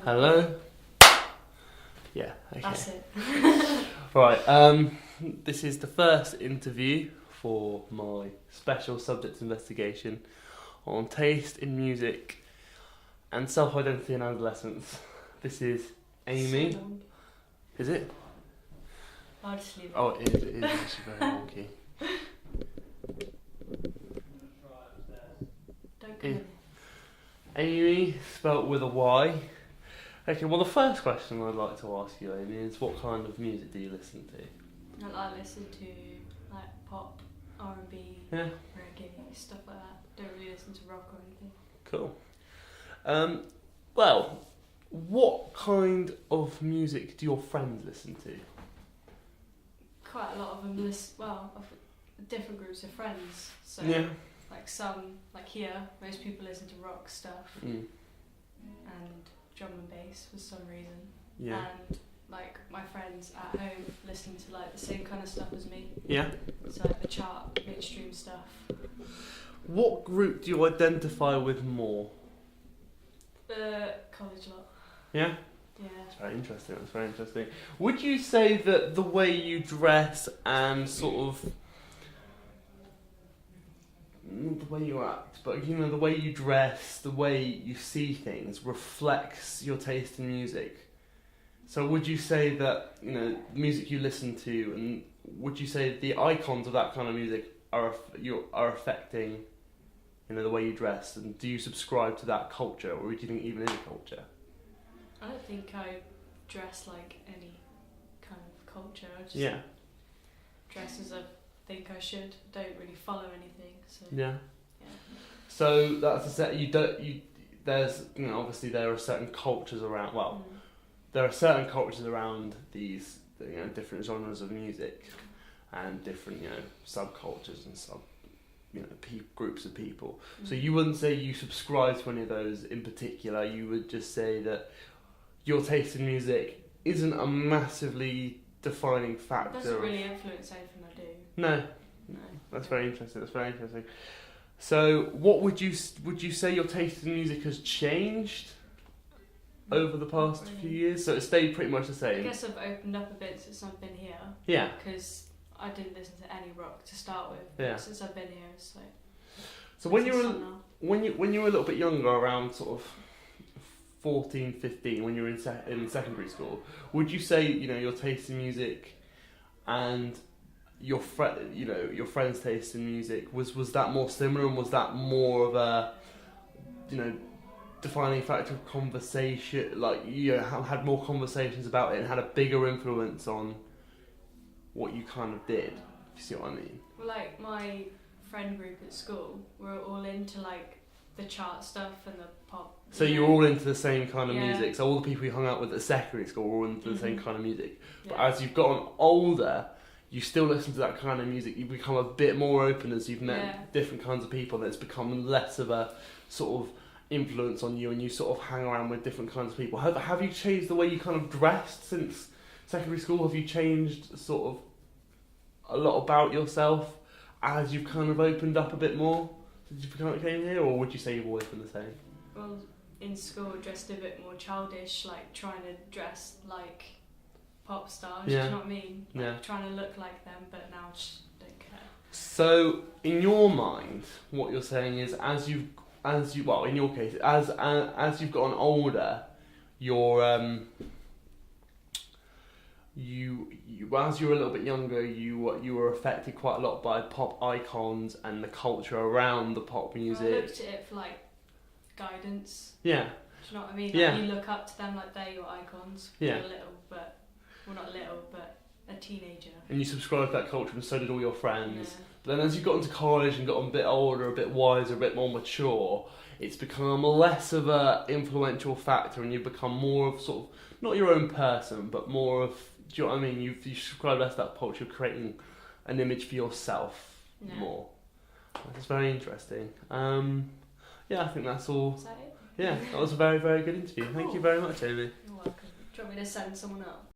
Hello? Yeah, okay. That's it. Right, this is the first interview for my special subject investigation on taste in music and self-identity in adolescence. This is Amy. So long. Is it? I'll just leave it. Oh, it is actually very wonky. Don't come in. Amy, spelt with a Y. Okay, well the first question I'd like to ask you, Amy, is what kind of music do you listen to? I listen to like pop, R&B, Yeah. reggae, stuff like that. Don't really listen to rock or anything. Cool. Well, what kind of music do your friends listen to? Quite a lot of them of different groups of friends. So Yeah. like some, like here, most people listen to rock stuff Mm. and drum and bass for some reason. Yeah. And like my friends at home listen to like the same kind of stuff as me. Yeah. So like the chart, mainstream stuff. What group do you identify with more? College lot. Yeah? Yeah. That's very interesting, that's very interesting. Would you say that the way you dress and sort of not the way you act, but you know, the way you dress, the way you see things reflects your taste in music? So would you say that, you know, the music you listen to, and would you say the icons of that kind of music are affecting, you know, the way you dress, and do you subscribe to that culture, or do you think even in a culture? I don't think I dress like any kind of culture. I just Yeah. dress as I think I should. Don't really follow anything. So Yeah. yeah. So that's a set. There's, you know, obviously there are certain cultures around. Well, there are certain cultures around these, you know, different genres of music, and different, you know, subcultures and you know, groups of people. So you wouldn't say you subscribe to any of those in particular. You would just say that your taste in music isn't a massively defining It factor. doesn't really influence anything I do. No. No. That's very interesting. That's very interesting. So, what would you say your taste in music has changed over the past few years? So it stayed pretty much the I same. guess I've opened up a bit since I've been here. Yeah. Because I didn't listen to any rock to start with. Yeah. Since I've been here, it's like. So when it's you the were sun now. when you were a little bit younger, around sort of 14, 15, when you were in secondary school, would you say, you know, your taste in music and your friend's taste in music was that more similar, and was that more of a, you know, defining factor of conversation, like you had more conversations about it and had a bigger influence on what you kind of did, if you see what I mean? Well, like my friend group at school, we're all into like the chart stuff and the pop. So you were all into the same kind of Yeah. music, so all the people you hung out with at secondary school were all into the same kind of music. But Yeah. as you've gotten older, you still listen to that kind of music, you've become a bit more open as you've met different kinds of people, and it's become less of a sort of influence on you, and you sort of hang around with different kinds of people. Have you changed the way you kind of dressed since secondary school? Have you changed sort of a lot about yourself as you've kind of opened up a bit more since you came here, or would you say you've always been the same? Well, in school, I dressed a bit more childish, like trying to dress like pop stars. Yeah. Do you know what I mean? Like, Yeah. trying to look like them, but now I just don't care. So, in your mind, what you're saying is, as you, well, in your case, as you've gotten older, you're as you were a little bit younger, you were affected quite a lot by pop icons and the culture around the pop music. I looked at it for like guidance. Yeah. Do you know what I mean? Yeah. Like, you look up to them like they're your icons. Yeah. When you're little, but well, not little, but a teenager. And you subscribed to that culture, and so did all your friends. Yeah. But then as you got into college and got a bit older, a bit wiser, a bit more mature, it's become less of a influential factor, and you've become more of sort of, not your own person, but more of, do you know what I mean? You subscribe less to that culture, you're creating an image for yourself more. That's very interesting. Yeah, I think that's all. Is that it? Yeah, that was a very, very good interview. Thank you very much, Amy. You're welcome. Do you want me to send someone up?